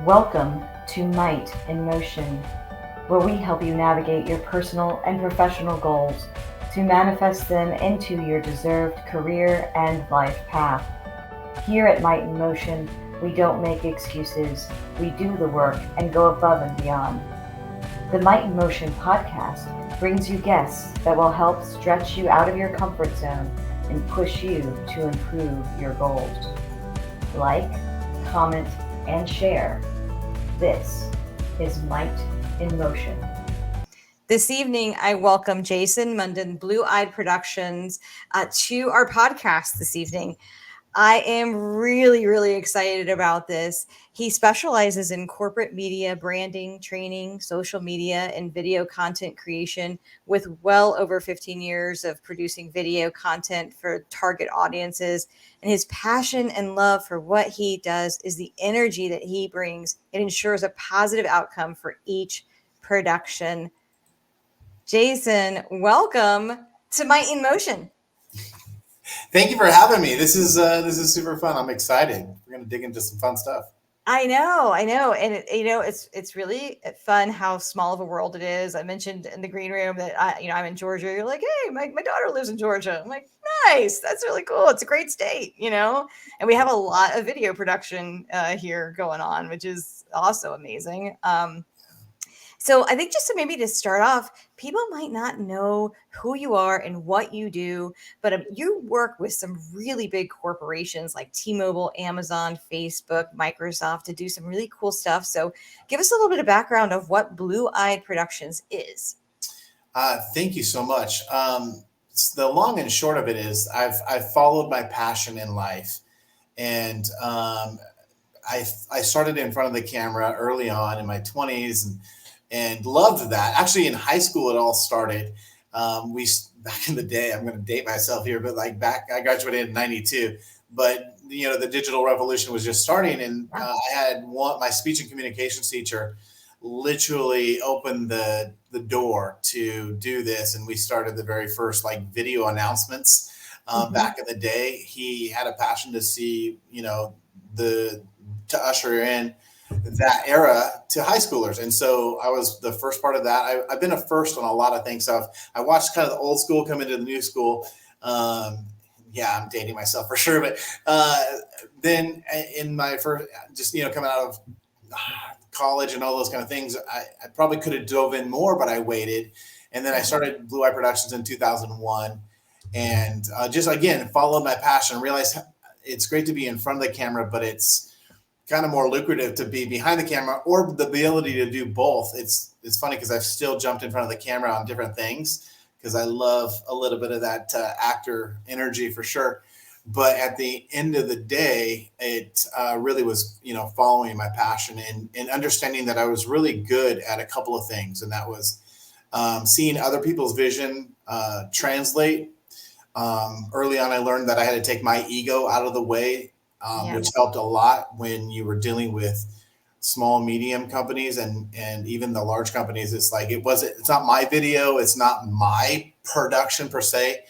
Welcome to Might in Motion, where we help you navigate your personal and professional goals to manifest them into your deserved career and life path. Here at Might in Motion, we don't make excuses, we do the work and go above and beyond. The Might in Motion podcast brings you guests that will help stretch you out of your comfort zone and push you to improve your goals. Like, comment, and share. This is Might in Motion. This evening, I welcome Jason Munden, Blue Eyed Productions, to our podcast this evening. I am really excited about this. He specializes in corporate media, branding, training, social media, and video content creation with well over 15 years of producing video content for target audiences. And his passion and love for what he does is the energy that he brings. It ensures a positive outcome for each production. Jason, welcome to Might in Motion. Thank you for having me. This is super fun. I'm excited. We're gonna dig into some fun stuff. I know, and it's really fun how small of a world it is. I mentioned in the green room that I'm in Georgia. You're like, hey, my daughter lives in Georgia. I'm like, nice, that's really cool. It's a great state, and we have a lot of video production here going on, which is also amazing. So I think just to start off, people might not know who you are and what you do, but you work with some really big corporations like T-Mobile, Amazon, Facebook, Microsoft to do some really cool stuff. So give us a little bit of background of what Blue Eyed Productions is. Thank you so much. The long and short of it is I've followed my passion in life, and I started in front of the camera early on in my 20s and loved that. Actually, in high school, it all started. Back in the day, I'm going to date myself here, but I graduated in '92. But the digital revolution was just starting, and I had my speech and communications teacher literally opened the door to do this, and we started the very first video announcements. Back in the day, he had a passion to see to usher in that era to high schoolers. And so I was the first part of that. I've been a first on a lot of things. So I watched kind of the old school come into the new school. I'm dating myself for sure. But then in my first, coming out of college and all those kind of things, I probably could have dove in more, but I waited. And then I started Blue Eye Productions in 2001 and just, again, followed my passion, realized it's great to be in front of the camera, but it's kind of more lucrative to be behind the camera, or the ability to do both. It's funny because I've still jumped in front of the camera on different things because I love a little bit of that actor energy for sure. But at the end of the day, it really was, following my passion and understanding that I was really good at a couple of things. And that was seeing other people's vision translate. Early on, I learned that I had to take my ego out of the way, which helped a lot when you were dealing with small, medium companies and even the large companies. It's like, it's not my video. It's not my production per se.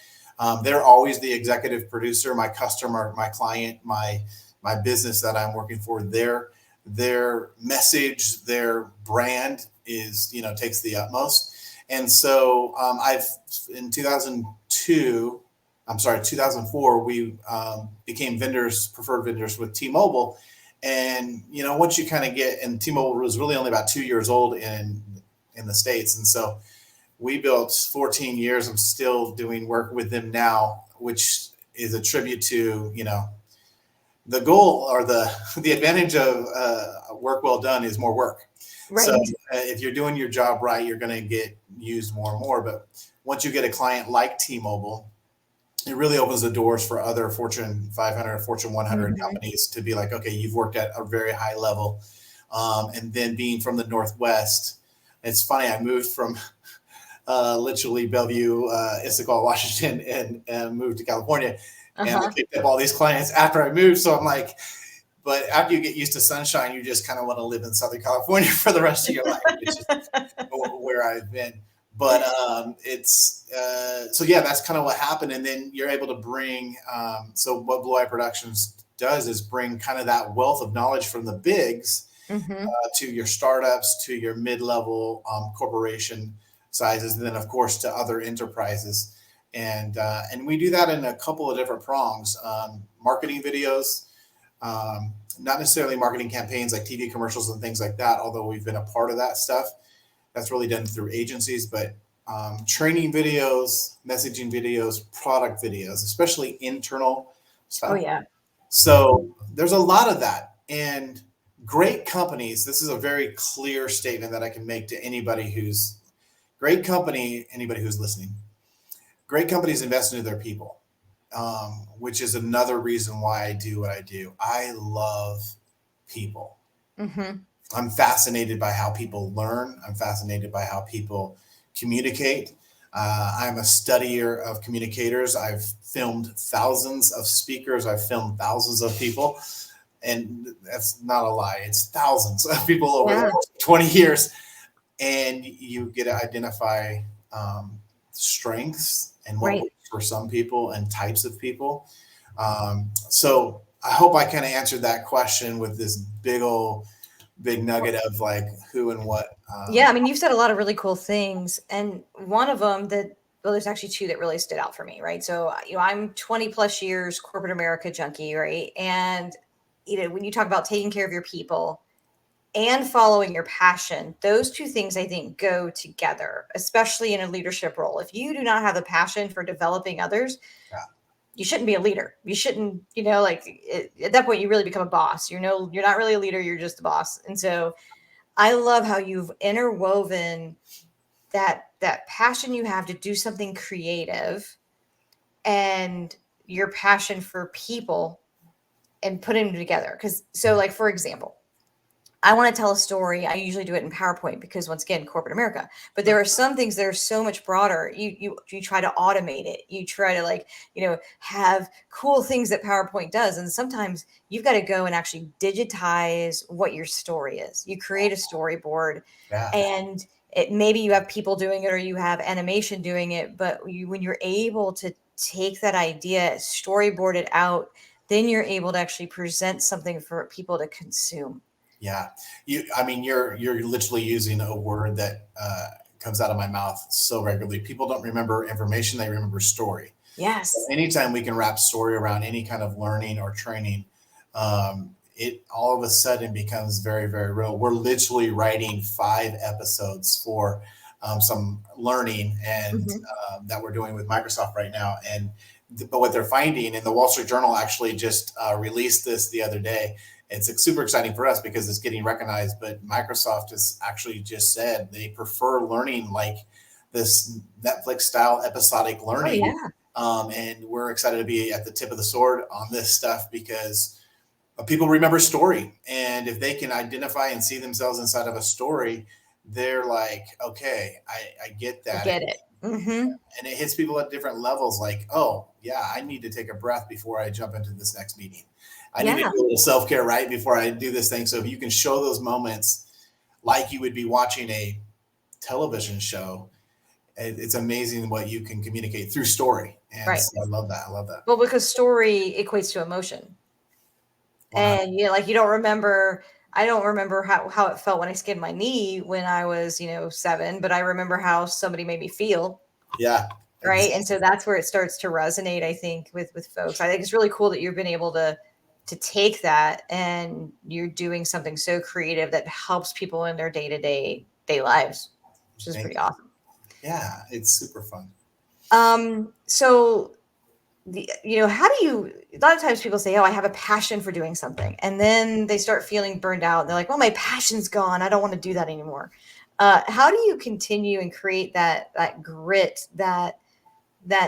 They're always the executive producer, my customer, my client, my business that I'm working for. Their message, their brand is, takes the utmost. And so in 2004, we became preferred vendors with T-Mobile. And, once you kind of and T-Mobile was really only about 2 years old in the States. And so we built 14 years. I'm still doing work with them now, which is a tribute to, the goal or the advantage of work well done is more work. Right. So if you're doing your job right, you're going to get used more and more. But once you get a client like T-Mobile, it really opens the doors for other Fortune 500, Fortune 100 companies to be like, okay, you've worked at a very high level. And then being from the Northwest, it's funny, I moved from literally Bellevue, Issaquah, Washington, and moved to California. And I picked up all these clients after I moved. So I'm like, but after you get used to sunshine, you just kind of want to live in Southern California for the rest of your life, which is where I've been. But that's kind of what happened. And then you're able to bring, so what Blue Eye Productions does is bring kind of that wealth of knowledge from the bigs to your startups, to your mid-level corporation sizes, and then of course to other enterprises. And we do that in a couple of different prongs. Marketing videos, not necessarily marketing campaigns like TV commercials and things like that, although we've been a part of that stuff. That's really done through agencies, but training videos, messaging videos, product videos, especially internal stuff. Oh yeah. So there's a lot of that. And great companies, this is a very clear statement that I can make to anybody who's anybody who's listening. Great companies invest into their people, which is another reason why I do what I do. I love people. I'm fascinated by how people learn. I'm fascinated by how people communicate. I'm a studier of communicators. I've filmed thousands of speakers. I've filmed thousands of people. And that's not a lie. It's thousands of people over the last 20 years. And you get to identify strengths and what works for some people and types of people. So I hope I kind of answered that question with this big nugget of like who and what. Yeah, I mean, you've said a lot of really cool things, and one of them there's actually two that really stood out for me, right? So, I'm 20 plus years corporate America junkie, right? And, when you talk about taking care of your people and following your passion, those two things I think go together, especially in a leadership role. If you do not have the passion for developing others, you shouldn't be a leader. You shouldn't, at that point, you really become a boss. You're not really a leader. You're just a boss. And so I love how you've interwoven that passion you have to do something creative and your passion for people and putting them together. For example, I want to tell a story. I usually do it in PowerPoint because, once again, corporate America. But there are some things that are so much broader. You try to automate it. You try to have cool things that PowerPoint does. And sometimes you've got to go and actually digitize what your story is. You create a storyboard, and maybe you have people doing it or you have animation doing it. But when you're able to take that idea, storyboard it out, then you're able to actually present something for people to consume. Yeah, you're literally using a word that comes out of my mouth so regularly. People don't remember information; they remember story. Yes. So anytime we can wrap story around any kind of learning or training, it all of a sudden becomes very, very real. We're literally writing 5 episodes for some learning and that we're doing with Microsoft right now. But what they're finding, and the Wall Street Journal actually just released this the other day. It's super exciting for us because it's getting recognized, but Microsoft has actually just said they prefer learning like this Netflix style episodic learning. And we're excited to be at the tip of the sword on this stuff because people remember story. And if they can identify and see themselves inside of a story, they're like, okay, I get that. I get it. And it hits people at different levels. Like, oh yeah, I need to take a breath before I jump into this next meeting. I need to do a little self-care right before I do this thing. So if you can show those moments like you would be watching a television show, it's amazing what you can communicate through story. And so I love that. Well, because story equates to emotion. And you don't remember, I don't remember how it felt when I skinned my knee when I was, 7, but I remember how somebody made me feel. Yeah. Right. Exactly. And so that's where it starts to resonate, I think, with folks. I think it's really cool that you've been able to take that and you're doing something so creative that helps people in their day-to-day lives, which is pretty awesome. Yeah, it's super fun. So how do you, a lot of times people say, oh, I have a passion for doing something. And then they start feeling burned out. They're like, well, my passion's gone. I don't want to do that anymore. How do you continue and create that grit, that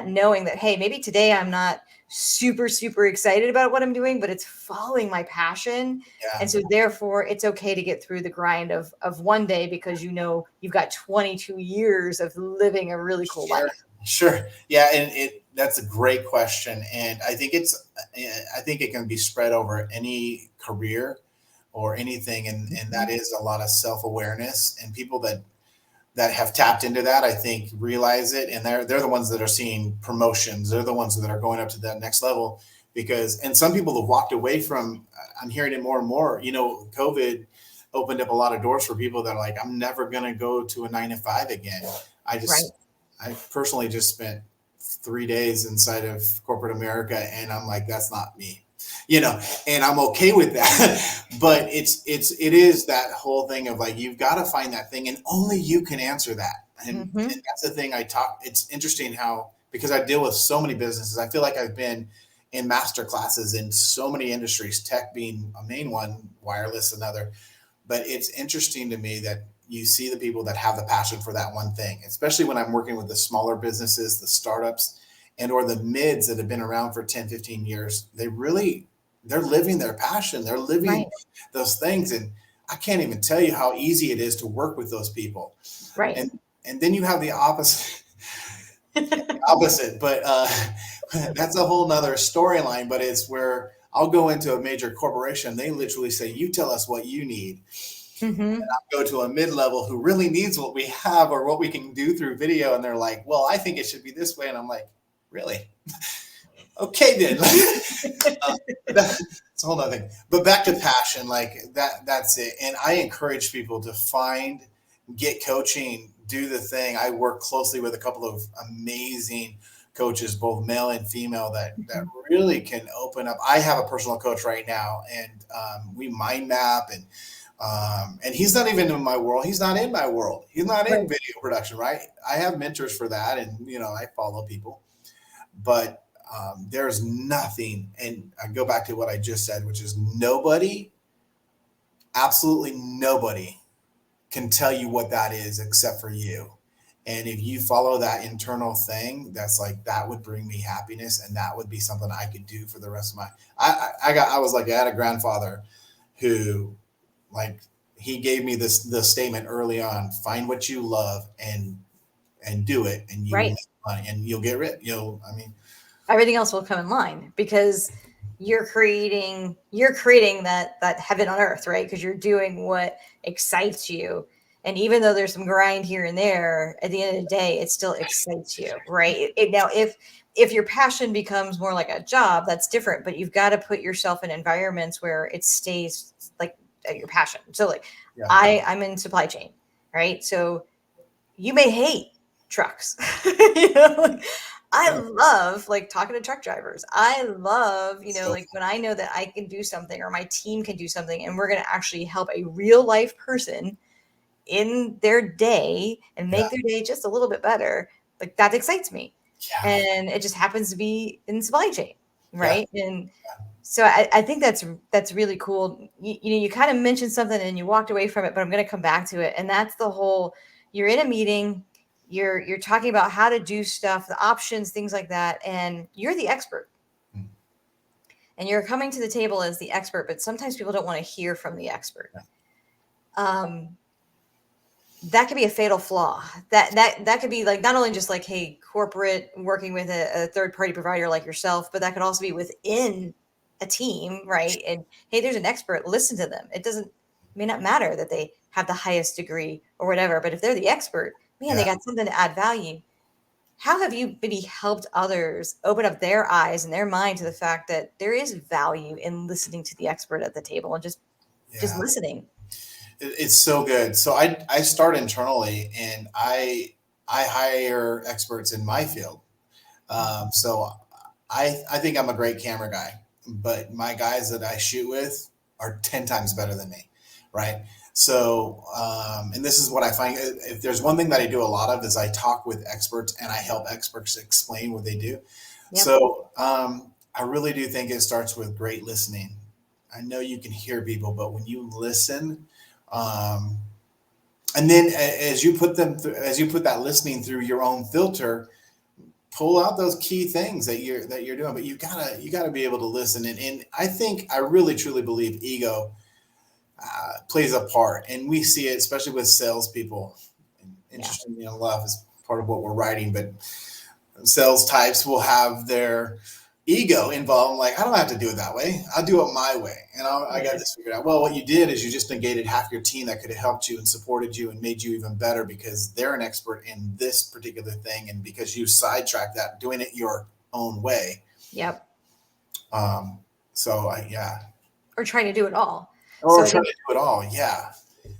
knowing that, hey, maybe today I'm not super, super excited about what I'm doing, but it's following my passion. Yeah. And so therefore it's okay to get through the grind of one day because you've got 22 years of living a really cool life. Sure. Yeah. And that's a great question. And I think it can be spread over any career or anything. And that is a lot of self-awareness, and people that have tapped into that, I think, realize it. And they're the ones that are seeing promotions. They're the ones that are going up to that next level and some people have walked away from, I'm hearing it more and more, COVID opened up a lot of doors for people that are like, I'm never going to go to a 9 to 5 again. Right. I personally just spent 3 days inside of corporate America, and I'm like, that's not me, and I'm okay with that. But it is that whole thing of like, you've got to find that thing, and only you can answer that. And that's the thing it's interesting how, because I deal with so many businesses, I feel like I've been in master classes in so many industries, tech being a main one, wireless another. But it's interesting to me that you see the people that have the passion for that one thing, especially when I'm working with the smaller businesses, the startups, and or the mids that have been around for 10, 15 years. They're living their passion. They're living Right. those things. And I can't even tell you how easy it is to work with those people. Right. And then you have the opposite, but that's a whole nother storyline. But it's where I'll go into a major corporation. They literally say, you tell us what you need. And I'll go to a mid-level who really needs what we have or what we can do through video. And they're like, well, I think it should be this way. And I'm like, really? Okay, then. It's a whole nother thing. But back to passion, like that's it. And I encourage people to get coaching, do the thing. I work closely with a couple of amazing coaches, both male and female, that really can open up. I have a personal coach right now, and we mind map, and he's not even in my world. He's not in my world. He's not in video production, right? I have mentors for that, and I follow people, but there's nothing. And I go back to what I just said, which is absolutely nobody can tell you what that is except for you. And if you follow that internal thing, that's like, that would bring me happiness, and that would be something I could do for the rest of my. I had a grandfather who, like, he gave me the statement early on: find what you love and do it, and you will make money, and you'll get rich. Everything else will come in line, because you're creating that heaven on earth, right? Because you're doing what excites you. And even though there's some grind here and there, at the end of the day, it still excites you, right? Now, if your passion becomes more like a job, that's different. But you've got to put yourself in environments where it stays like your passion. So, like, I'm in supply chain, right? So you may hate trucks, I love like talking to truck drivers. I love, like when I know that I can do something or my team can do something, and we're going to actually help a real life person in their day and make their day just a little bit better. Like, that excites me. Yeah. And it just happens to be in supply chain. Right. Yeah. And so I think that's really cool. You kind of mentioned something and you walked away from it, but I'm going to come back to it. And that's the whole, you're in a meeting, you're talking about how to do stuff, the options, things like that. And you're the expert. And you're coming to the table as the expert, but sometimes people don't want to hear from the expert. That could be a fatal flaw. That could be like, not only just like, hey, corporate working with a third party provider like yourself, but that could also be within a team, right? And hey, there's an expert, listen to them. It may not matter that they have the highest degree or whatever, but if they're the expert, man, they got something to add value. How have you maybe helped others open up their eyes and their mind to the fact that there is value in listening to the expert at the table and just listening? It's so good. So I start internally, and I hire experts in my field. So I think I'm a great camera guy, but my guys that I shoot with are 10 times better than me. Right. So, and this is what I find, if there's one thing that I do a lot of, is I talk with experts and I help experts explain what they do. Yep. So, I really do think it starts with great listening. I know you can hear people, but when you listen, and then as you put that listening through your own filter, pull out those key things that you're doing. But you gotta be able to listen. And I really truly believe ego plays a part, and we see it especially with salespeople. Interestingly enough, is part of what we're writing, but sales types will have their ego involved. I'm like, I don't have to do it that way. I'll do it my way. And I got this figured out. Well, what you did is you just negated half your team that could have helped you and supported you and made you even better, because they're an expert in this particular thing. And because you sidetracked that, doing it your own way. Yep. Or trying to do it all. Or trying to do it all. Yeah.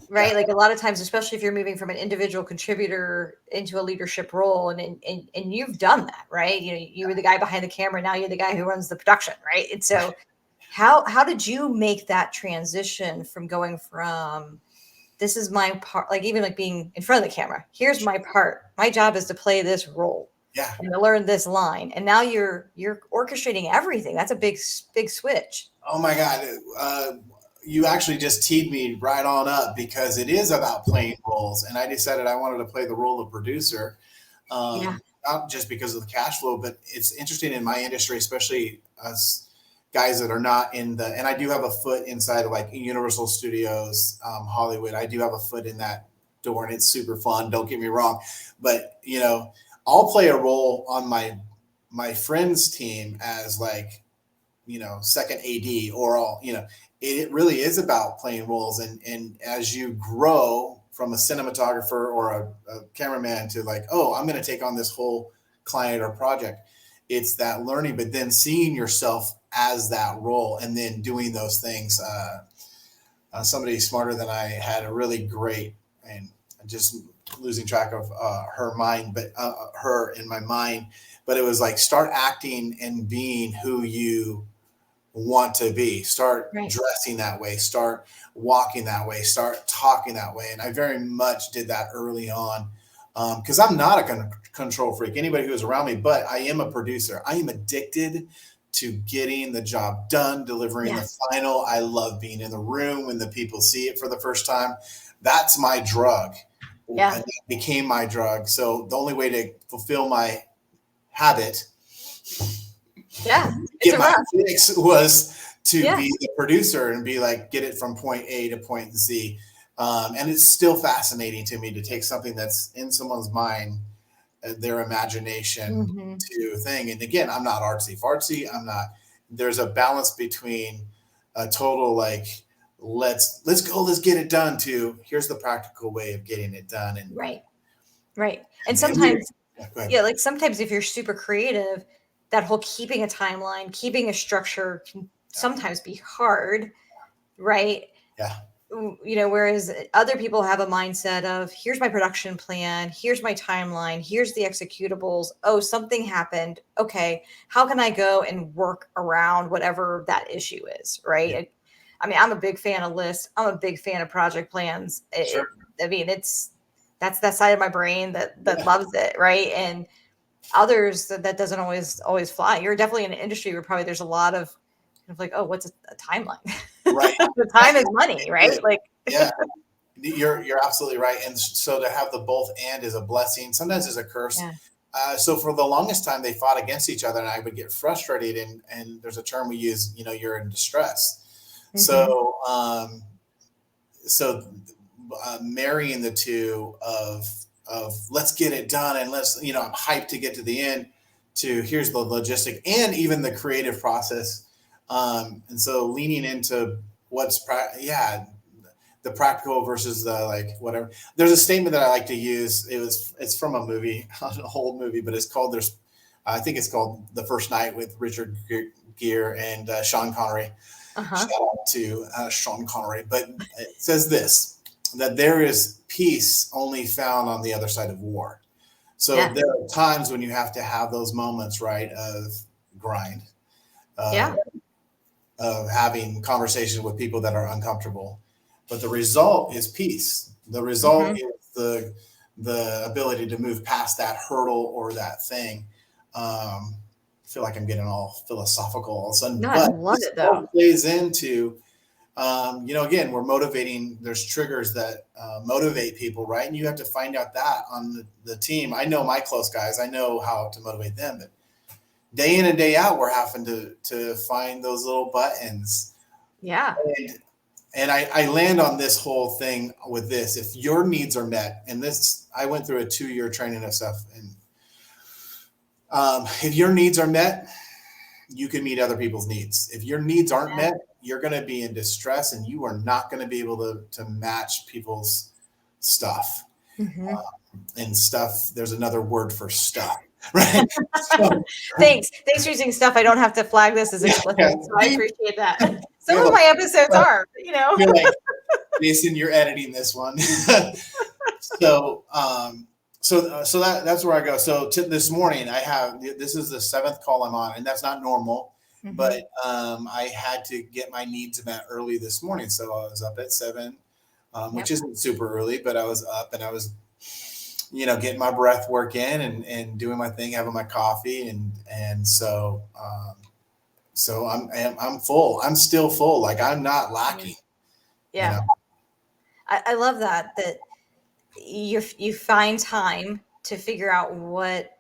right? Like a lot of times, especially if you're moving from an individual contributor into a leadership role, and you've done that, right? You were the guy behind the camera, now you're the guy who runs the production, right? And so how did you make that transition from going from this is my part, like even like being in front of the camera, here's my part, my job is to play this role and to learn this line, and now you're orchestrating everything. That's a big switch. Oh my God. You actually just teed me right on up, because it is about playing roles. And I decided I wanted to play the role of producer, not just because of the cash flow, but it's interesting in my industry, especially us guys that are not in the, and I do have a foot inside of like Universal Studios, Hollywood. I do have a foot in that door, and it's super fun. Don't get me wrong. But, I'll play a role on my friend's team as like, second AD, or all, it really is about playing roles. And as you grow from a cinematographer or a cameraman to like, oh, I'm going to take on this whole client or project, it's that learning, but then seeing yourself as that role and then doing those things. Somebody smarter than I had a really great, and just losing track of her in my mind, but it was like, start acting and being who you want to be, start dressing that way, start walking that way, start talking that way. And I very much did that early on, because I'm not a control freak, anybody who's around me, but I am a producer. I am addicted to getting the job done, delivering the final. I love being in the room when the people see it for the first time. That's my drug. And it became my drug. So the only way to fulfill my habit, get my fix, was to be the producer and be like, get it from point A to point Z. And it's still fascinating to me to take something that's in someone's mind, their imagination, to thing. And again, I'm not artsy fartsy. There's a balance between a total like, let's go, let's get it done, to here's the practical way of getting it done. And right. And sometimes, like sometimes if you're super creative, that whole keeping a timeline, keeping a structure can sometimes be hard, right? Whereas other people have a mindset of, here's my production plan, here's my timeline, here's the executables. Oh, something happened. Okay, how can I go and work around whatever that issue is, right? I mean, I'm a big fan of lists. I'm a big fan of project plans. That's that side of my brain that loves it, right? And others that doesn't always fly. You're definitely in an industry where probably there's a lot of like, oh, what's a timeline? Right. The time is money, right? Like, you're absolutely right. And so to have the both and is a blessing. Sometimes it's a curse. So for the longest time, they fought against each other, and I would get frustrated. And there's a term we use, you're in distress. So, marrying the two of let's get it done, and let's, I'm hyped to get to the end, to here's the logistic and even the creative process. And so leaning into what's the practical versus the like whatever. There's a statement that I like to use. It's from a movie, an old movie, but it's called I think it's called The First Night, with Richard Gere and Sean Connery. Shout out to Sean Connery. But it says this, that there is peace only found on the other side of war. So there are times when you have to have those moments, right, of grind, of having conversations with people that are uncomfortable. But the result is peace. The result is the ability to move past that hurdle or that thing. I feel like I'm getting all philosophical all of a sudden. No, but I love it though. Plays into, again, we're motivating. There's triggers that motivate people, right? And you have to find out that on the team. I know my close guys. I know how to motivate them. But day in and day out, we're having to find those little buttons. Yeah. And I land on this whole thing with this. If your needs are met, and this, I went through a 2-year training of stuff, and if your needs are met, you can meet other people's needs. If your needs aren't met, you're going to be in distress, and you are not going to be able to match people's stuff. And stuff, there's another word for stuff, right? Thanks for using stuff. I don't have to flag this as explicit, so I appreciate that. Some of my episodes are, You're like, Jason, you're editing this one. So, that's where I go. So this morning this is the seventh call I'm on, and that's not normal, but I had to get my needs met early this morning. So I was up at 7, which isn't super early, but I was up and I was, getting my breath work in and doing my thing, having my coffee. And so I'm full. I'm still full. Like I'm not lacking. Yeah. I love that you find time to figure out what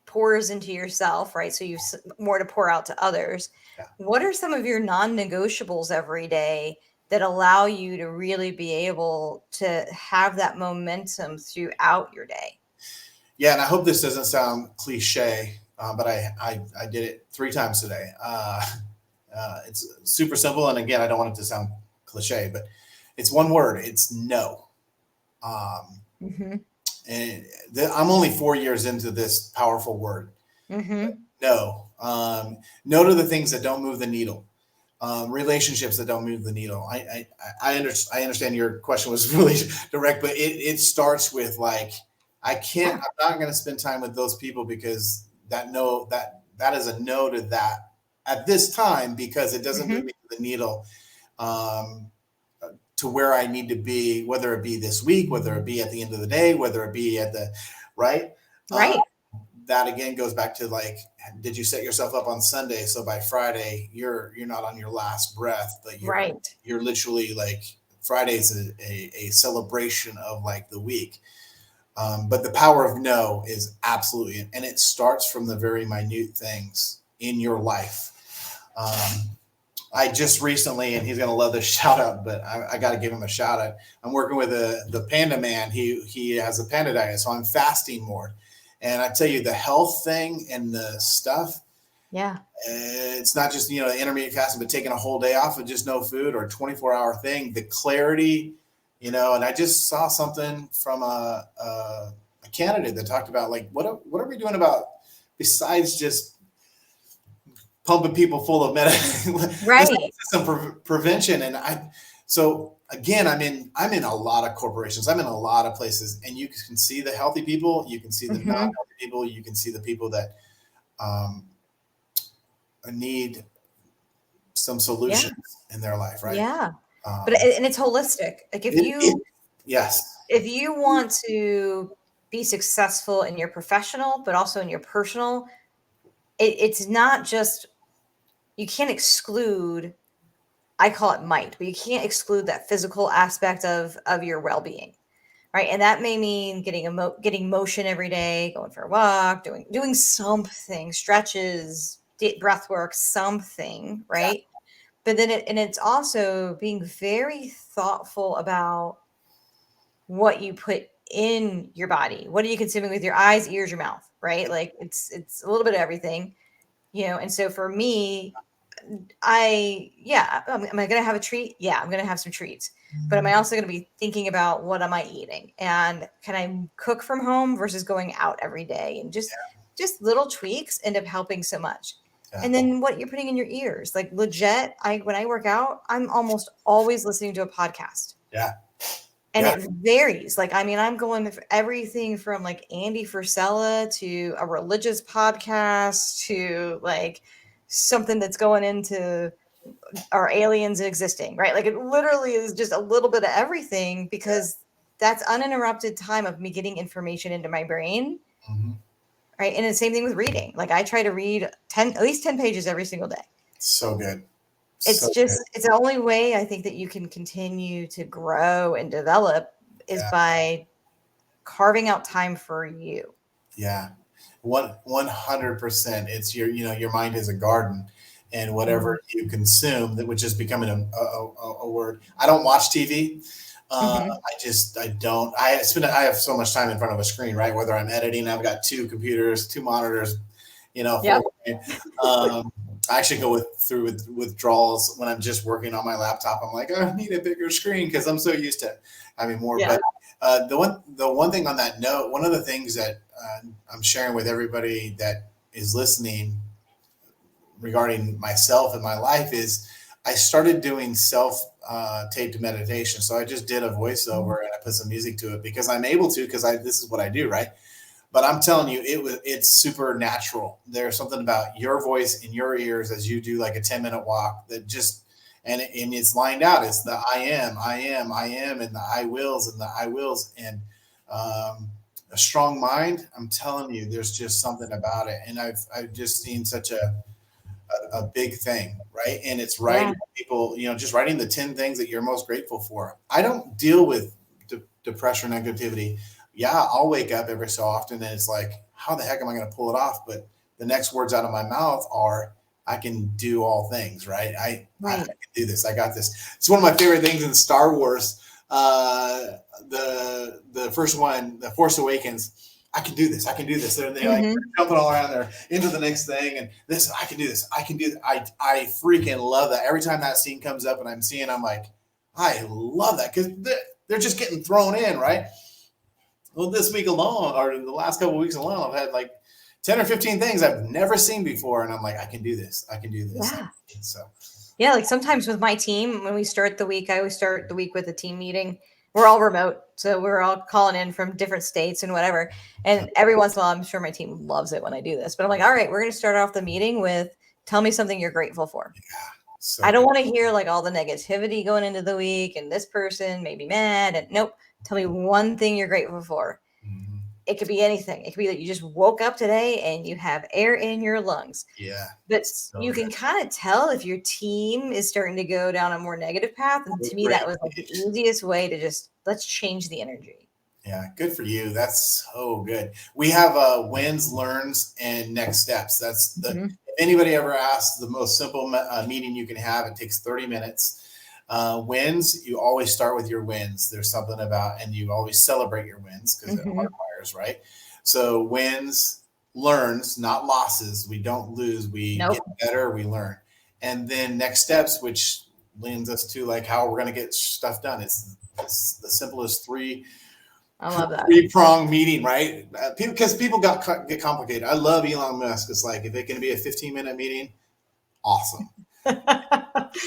pours into yourself, right? So you've more to pour out to others. Yeah. What are some of your non-negotiables every day that allow you to really be able to have that momentum throughout your day? Yeah, and I hope this doesn't sound cliche, but I did it 3 times today. It's super simple, and again, I don't want it to sound cliche, but it's one word. It's no. And I'm only 4 years into this powerful word. No. No to the things that don't move the needle. Relationships that don't move the needle. I understand your question was really direct, but it starts with like, I'm not going to spend time with those people because that is a no to that at this time, because it doesn't move me to the needle. To where I need to be, whether it be this week, whether it be at the end of the day, whether it be at the right. That again goes back to like, did you set yourself up on Sunday so by Friday you're not on your last breath, but you're literally like Friday's a celebration of like the week. But the power of no is absolutely, and it starts from the very minute things in your life. I just recently, and he's going to love this shout out, but I got to give him a shout out. I'm working with the Panda Man. He has a panda diet, so I'm fasting more. And I tell you, the health thing and the stuff, it's not just, intermittent fasting, but taking a whole day off of just no food or a 24-hour thing, the clarity, and I just saw something from a candidate that talked about like, what are we doing about besides just pumping people full of medicine, some prevention. And so again, I'm in a lot of corporations. I'm in a lot of places, and you can see the healthy people. You can see the not healthy people. You can see the people that need some solutions in their life. Right. Yeah. But it's holistic. Like if you want to be successful in your professional, but also in your personal, it's not just, you can't exclude, I call it might, but you can't exclude that physical aspect of your well-being, right? And that may mean getting motion every day, going for a walk, doing something, stretches, breath work, something, right? Yeah. But then it's also being very thoughtful about what you put in your body. What are you consuming with your eyes, ears, your mouth, right? Like it's a little bit of everything. And so for me, am I going to have a treat? Yeah, I'm going to have some treats. But am I also going to be thinking about what am I eating? And can I cook from home versus going out every day? And just little tweaks end up helping so much. Yeah. And then what you're putting in your ears, like legit, when I work out, I'm almost always listening to a podcast. Yeah. And it varies. Like, I mean, I'm going for everything from like Andy Frisella to a religious podcast to like something that's going into our aliens existing, right? Like it literally is just a little bit of everything, because that's uninterrupted time of me getting information into my brain. Right. And the same thing with reading. Like I try to read at least 10 pages every single day. So good. It's it's the only way I think that you can continue to grow and develop is by carving out time for you. Yeah. 100%. It's your mind is a garden, and whatever you consume, which is becoming a word. I don't watch TV. I have so much time in front of a screen, right? Whether I'm editing, I've got 2 computers, 2 monitors, I actually go through withdrawals when I'm just working on my laptop. I'm like, I need a bigger screen because I'm so used to having more. Yeah. But the one thing on that note, one of the things that I'm sharing with everybody that is listening regarding myself and my life is I started doing self taped meditation. So I just did a voiceover and I put some music to it because I'm able to, because this is what I do, right? But I'm telling you, it's super natural. There's something about your voice in your ears as you do like a 10-minute walk that just, and it's lined out. It's the I am, and the I wills and the I wills. And a strong mind, I'm telling you, there's just something about it. And I've just seen such a big thing, right? And it's writing people, just writing the 10 things that you're most grateful for. I don't deal with depression, negativity. Yeah, I'll wake up every so often and it's like, how the heck am I going to pull it off? But the next words out of my mouth are, I can do all things, right? I can do this. I got this. It's one of my favorite things in Star Wars. The first one, The Force Awakens. I can do this. I can do this. They're like jumping all around there into the next thing. And this, I can do this. I can do that. I freaking love that. Every time that scene comes up and I'm seeing, I'm like, I love that because they're just getting thrown in, right? Well, this week alone, or the last couple of weeks alone, I've had like 10 or 15 things I've never seen before. And I'm like, I can do this. I can do this. Yeah. So, yeah, like sometimes with my team, when we start the week, I always start the week with a team meeting. We're all remote, so we're all calling in from different states and whatever. And every once in a while, I'm sure my team loves it when I do this. But I'm like, all right, we're going to start off the meeting with, tell me something you're grateful for. yeah. So I don't want to hear like all the negativity going into the week and this person may be mad. And nope, tell me one thing you're grateful for. mhm. It could be anything. It could be that you just woke up today and you have air in your lungs. Yeah. But So you can good. kind of tell if your team is starting to go down a more negative path. And to me, that was like the easiest way to just, let's change the energy. Yeah, good for you. That's so good. We have wins, learns, and next steps. That's the Mhm. if anybody ever asks, the most simple meeting you can have. It takes 30 minutes. Wins, you always start with your wins. There's something about, and you always celebrate your wins because it Mhm. hardwires, right? So wins, learns, not losses. We don't lose. We Nope. get better. We learn. And then next steps, which leads us to like how we're going to get stuff done. It's the simplest I love that. three-prong meeting, right? Because people get complicated. I love Elon Musk. It's like, if it can be a 15-minute meeting, awesome. You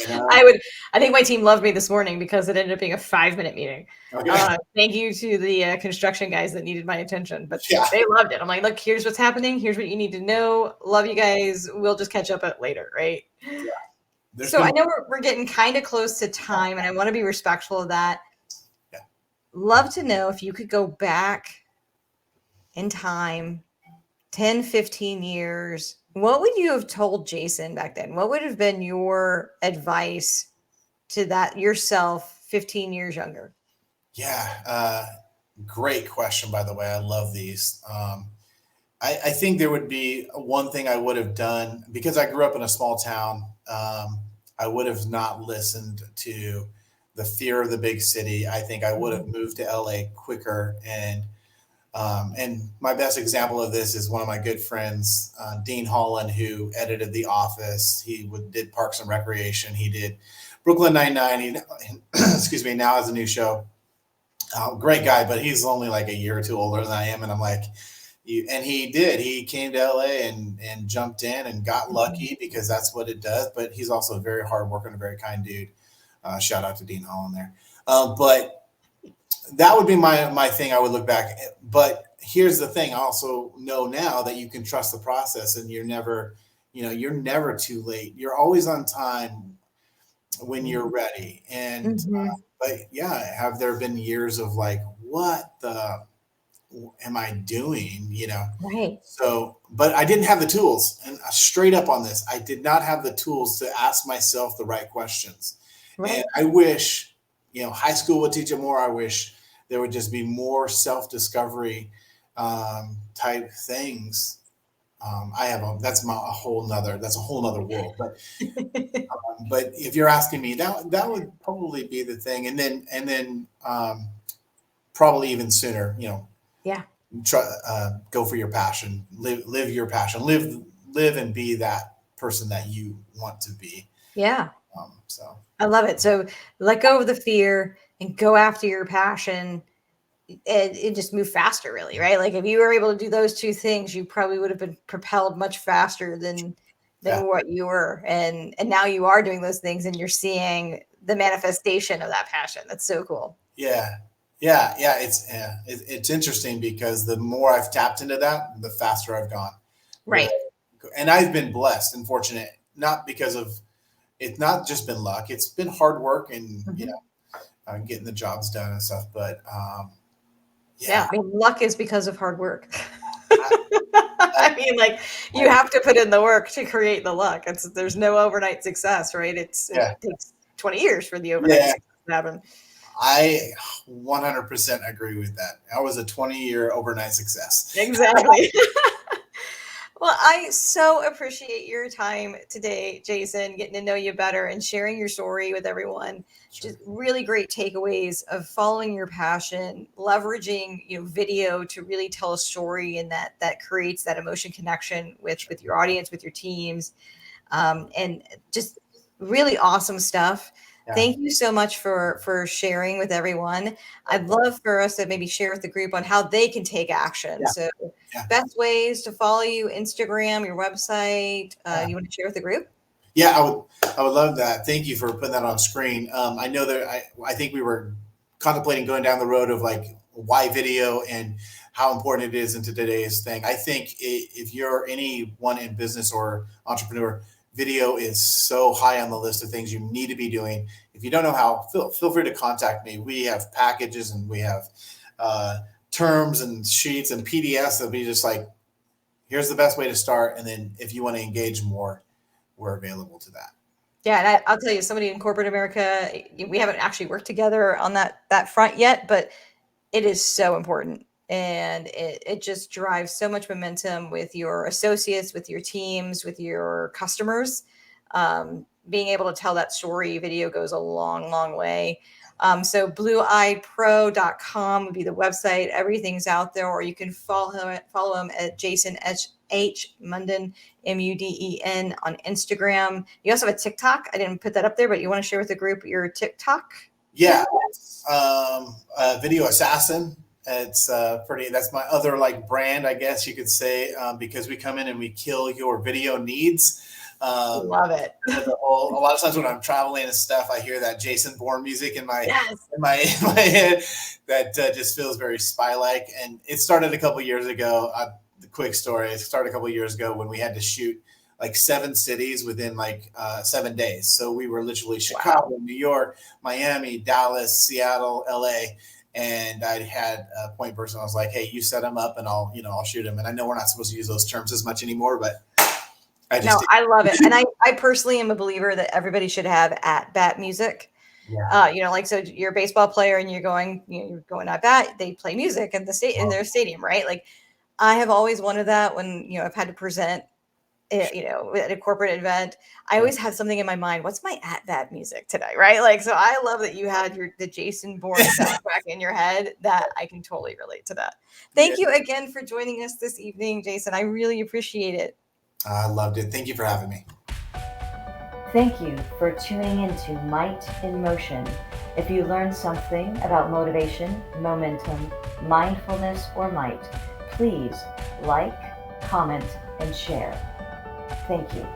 know? I think my team loved me this morning because it ended up being a 5-minute meeting. Okay. Thank you to the construction guys that needed my attention, but Yeah. they loved it. I'm like, look, here's what's happening. Here's what you need to know. Love you guys. We'll just catch up at later. Right. There's So been- I know we're getting kind of close to time and I want to be respectful of that. Yeah. Love to know if you could go back in time 10, 15 years, what would you have told Jason back then? What would have been your advice to that yourself 15 years younger? Yeah. Great question, by the way. I love these. I think there would be one thing I would have done because I grew up in a small town. I would have not listened to the fear of the big city. I think I would have moved to LA quicker. And my best example of this is one of my good friends, Dean Holland, who edited The Office. He did Parks and Recreation. He did Brooklyn Nine-Nine. He, excuse me, now has a new show. Great guy, but he's only like a year or two older than I am. And I'm like, and he came to LA and jumped in and got lucky because that's what it does. But he's also a very hardworking, a very kind dude. Shout out to Dean Holland there. But that would be my thing. I would look back, but here's the thing. I also know now that you can trust the process and you're never too late. You're always on time when you're ready. And, but yeah, have there been years of like, what the am I doing? Right. So, but I didn't have the tools, and straight up on this, I did not have the tools to ask myself the right questions. Right. And I wish, high school would teach it more. I wish there would just be more self-discovery type things. That's a whole nother world. But if you're asking me, that would probably be the thing. And then probably even sooner, Yeah. Go for your passion, live your passion, live and be that person that you want to be. Yeah. So I love it. So let go of the fear and go after your passion. It just move faster, really, right? Like if you were able to do those two things, you probably would have been propelled much faster than what you were. And now you are doing those things and you're seeing the manifestation of that passion. That's so cool. Yeah. Yeah. It's interesting because the more I've tapped into that, the faster I've gone. Where, Right. and I've been blessed and fortunate, not because of it's not just been luck. It's been hard work and, Mhm. getting the jobs done and stuff. But Yeah, yeah, I mean, luck is because of hard work. I, I mean, like you I, have to put in the work to create the luck. There's no overnight success, right? It yeah, takes 20 years for the overnight yeah. success to happen. I 100% agree with that. I was a 20-year overnight success. Exactly. Well, I so appreciate your time today, Jason, getting to know you better and sharing your story with everyone. Sure. Just really great takeaways of following your passion, leveraging, video to really tell a story, and that creates that emotion connection with your audience, with your teams, and just really awesome stuff. Yeah. Thank you so much for sharing with everyone. I'd love for us to maybe share with the group on how they can take action. Yeah. So, Yeah. best ways to follow you: Instagram, your website. Yeah. You want to share with the group? Yeah, I would love that. Thank you for putting that on screen. I know that I think we were contemplating going down the road of like why video and how important it is into today's thing. I think if you're anyone in business or entrepreneur, video is so high on the list of things you need to be doing. If you don't know how, feel free to contact me. We have packages and we have uh, terms and sheets and PDFs that be just like, here's the best way to start. And then if you want to engage more, we're available to that. Yeah, and I'll tell you, somebody in corporate America, we haven't actually worked together on that front yet, but it is so important, and it just drives so much momentum with your associates, with your teams, with your customers. Being able to tell that story, video goes a long, long way. So blueeyepro.com would be the website. Everything's out there, or you can follow him at Jason H. Munden, Muden, on Instagram. You also have a TikTok. I didn't put that up there, but you want to share with the group your TikTok? Yeah, Video Assassin. It's that's my other like brand, I guess you could say, because we come in and we kill your video needs. Love it. A lot of times when I'm traveling and stuff, I hear that Jason Bourne music in my Yes. in my head that just feels very spy-like. And it started a couple years ago. The quick story: it started a couple years ago when we had to shoot like 7 cities within like 7 days. So we were literally Chicago, Wow. New York, Miami, Dallas, Seattle, LA. And I had a point person. I was like, "Hey, you set them up, and I'll shoot them." And I know we're not supposed to use those terms as much anymore, but I just No, I love it. And I personally am a believer that everybody should have at bat music. yeah. Like, so you're a baseball player and you're going at bat, they play music in in their stadium, right? Like, I have always wanted that when, I've had to present, at a corporate event. I always have something in my mind. What's my at bat music today, right? Like, so I love that you had the Jason Bourne soundtrack in your head. That I can totally relate to that. Thank you again for joining us this evening, Jason. I really appreciate it. I loved it. Thank you for having me. Thank you for tuning into Might in Motion. If you learned something about motivation, momentum, mindfulness, or might, please like, comment, and share. Thank you.